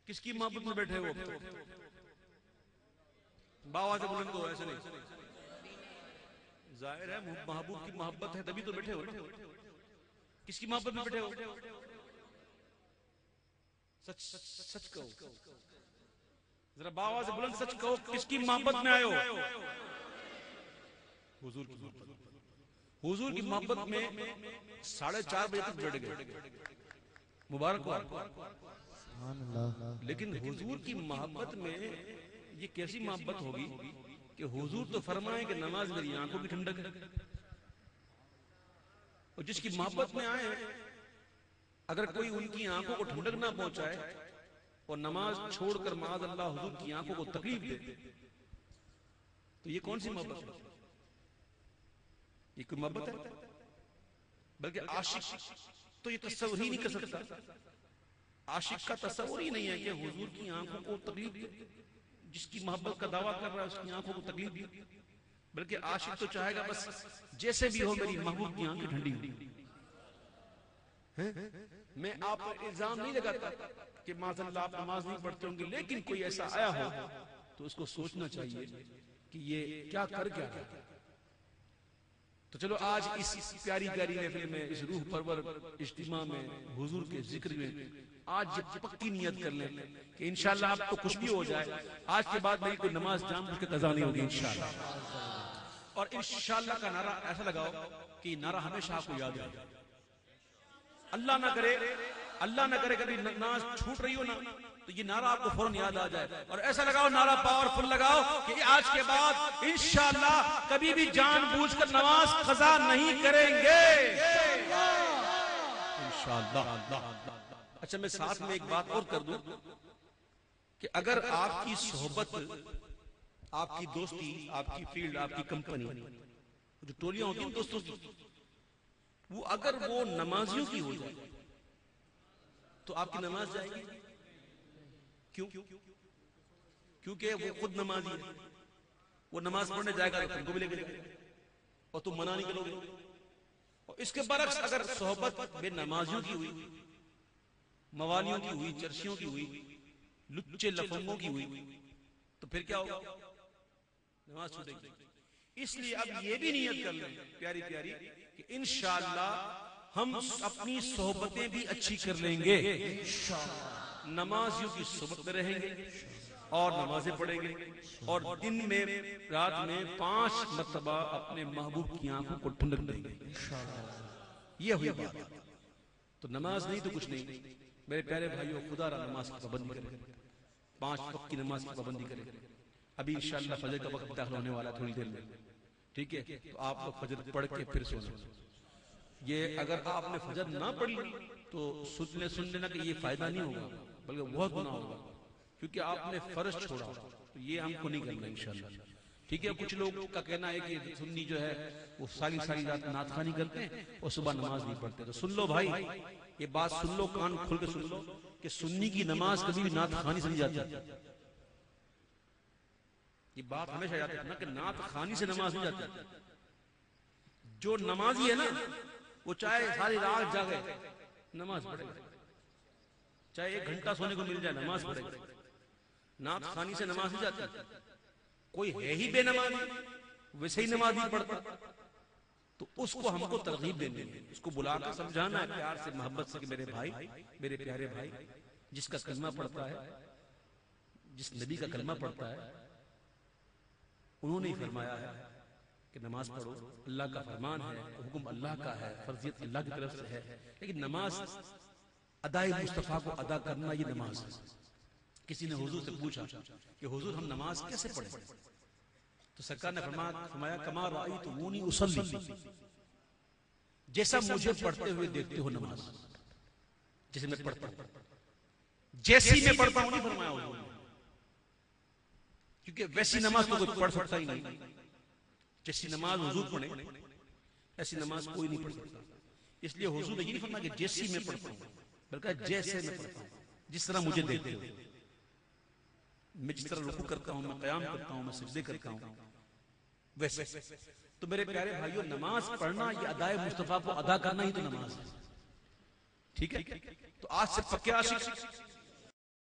किसकी मोहब्बत में बैठे हो? बाबा से बुलंद हो, ऐसे नहीं। जाहिर है महबूब की मोहब्बत है तभी तो बैठे हो ना। किसकी मोहब्बत में बैठे हो? सच सच कहो जरा, बाबा से बुलंद सच कहो, किसकी मोहब्बत में आए हो? हुजूर की मोहब्बत। हुजूर की मोहब्बत में 4:30 बजे तक बैठ गए, मुबारक हो। लेकिन हुजूर की मोहब्बत में ये कैसी मोहब्बत होगी कि हुजूर तो फरमाए कि नमाज मेरी आंखों की ठंडक है। और जिसकी मोहब्बत में आए, अगर कोई उनकी आंखों को ठंडक ना पहुंचाए और नमाज छोड़कर माज़ अल्लाह हुजूर की आंखों को तकलीफ दे, तो ये कौन सी मोहब्बत है? ये कोई मोहब्बत है? बल्कि आशिक तो ये तस्वीर ही नहीं कर सकता। आशिक का तस्वीर ही नहीं है कि हुजूर की आंखों को तकलीफ दे। जिसकी मोहब्बत का दावा कर रहा है उसकी आंखों को तकलीफ दी। बल्कि आशिक तो चाहेगा बस जैसे भी हो मेरी महबूब की आंखें ठंडी हो। मैं आप पर इल्जाम नहीं लगाता कि माज़अल्लाह आप नमाज नहीं पढ़ते होंगे, लेकिन कोई ऐसा आया हो तो उसको सोचना चाहिए कि ये क्या कर क्या रहा है। तो चलो आज इस प्यारी प्यारी महफिल में, इस रूह परवर इज्तिमा में, हुजूर के जिक्र में आज ये पक्की नियत कर लें कि इंशाअल्लाह आपको कुछ भी हो जाए, आज के बाद मेरी कोई नमाज जानबूझ के कज़ा नहीं होगी इंशाअल्लाह। और इंशाअल्लाह का नारा ऐसा लगाओ कि नारा हमेशा आपको याद रहे। अल्लाह ना करे कभी नमाज छूट रही हो ना, तो ये नारा आपको फौरन याद आ जाए। और ऐसा लगाओ, नारा पावरफुल लगाओ कि आज के बाद इंशाअल्लाह कभी भी जानबूझकर नमाज कज़ा नहीं करेंगे इंशाअल्लाह। अच्छा, मैं साथ में एक बात और कर दूं कि अगर आपकी सोहबत, आपकी दोस्ती, आपकी फील्ड, आपकी कंपनी, जो टोलियां होती हैं दोस्तों की, वो अगर वो नमाजियों की हो जाए तो आपकी नमाज जाएगी। क्यों? क्योंकि वो खुद नमाजी है। वो नमाज पढ़ने जाएगा तो तुमको भी लेके जाएगा और तुम मना नहीं करोगे। और इसके बरक्स अगर सोहबत बेनमाजियों की हुई, मवालियों की हुई, चर्चियों की हुई, लुच्चे लफंगों की हुई, तो फिर क्या होगा? नमाज छूटेगी। इसलिए अब ये भी नियत कर लें प्यारी प्यारी कि इंशाअल्लाह हम अपनी सोहबतें भी अच्छी कर लेंगे, नमाजियों की सोहबत में रहेंगे और नमाजें पढ़ेंगे और दिन में रात में 5 मरतबा अपने महबूब की आंखों को ठंडक देंगे। ये हुई बात। तो नमाज नहीं तो कुछ नहीं। मेरे प्यारे भाइयों, खुदा रा नमाज की पाबंदी करें, 5 वक्त की नमाज की पाबंदी करें। अभी इंशाअल्लाह फजर का वक्त दाखिल होने वाला है थोड़ी देर में, ठीक है? तो आप लोग फजर पढ़ के फिर सोना। ये अगर आपने फजर ना पढ़ी तो सुन लेना कि ये फायदा नहीं होगा, बल्कि बहुत गुनाह होगा, क्योंकि आपने फर्ज छोड़ा। तो ये हमको नहीं करना इंशाअल्लाह, ठीक है? कुछ लोग का कहना है कि सुन्नी जो है वो सारी रात नातखानी करते हैं और सुबह नमाज नहीं पढ़ते। तो सुन लो भाई, ये बात सुन लो, कान खोल के सुन लो कि सुन्नी की नमाज कभी भी नातखानी से नहीं जाती। ये बात हमेशा याद रखना कि नातखानी से नमाज नहीं जाती। जो नमाजी है ना, वो चाहे सारी रात जागे नमाज पढ़ेगा, चाहे 1 घंटा सोने को मिल जाए नमाज पढ़ेगा। नातखानी से नमाज नहीं जाती। कोई है ही बेनमाजी, वैसे ही नमाज नहीं पढ़ता, तो उसको हमको तरगीब देनी है, उसको बुलाकर समझाना है प्यार से, मोहब्बत से कि मेरे भाई, मेरे प्यारे भाई, जिसका कलमा पढ़ता है, जिस नबी का कलमा पढ़ता है, उन्होंने ही फरमाया है कि नमाज पढ़ो। अल्लाह का फरमान है, हुक्म अल्लाह का है, फर्जियत अल्लाह की तरफ से है। लेकिन नमाज अदाए मुस्तफा को अदा करना, ये नमाज है। किसी ने हुजूर से पूछा कि हुजूर हम नमाज कैसे पढ़ें? तो सरकार ने फरमाया कमा राअयतुमूनी उसल्ली, जैसा मुझे पढ़ते हुए देखते हो नमाज, जैसे मैं पढ़ता हूं, जैसी मैं पढ़ता हूं नहीं फरमाया हुजूर ने, क्योंकि वैसी नमाज तो कोई पढ़ सकता ही नहीं। जैसी नमाज हुजूर पढ़े ऐसी नमाज कोई नहीं पढ़ सकता। इसलिए हुजूर ने ये नहीं फरमाया कि जैसी मैं पढ़ता हूं, बल्कि जैसे मैं पढ़ता हूं, जिस तरह मुझे देखते हो। मैं जिस तरह रुकू करता हूं, मैं क़याम करता हूं, मैं सिजदे करता हूं, वैसे। तो मेरे प्यारे भाइयों, नमाज पढ़ना ये अदाए मुस्तफा को अदा करना ही तो नमाज है, ठीक है? तो आज से पक्के आशिक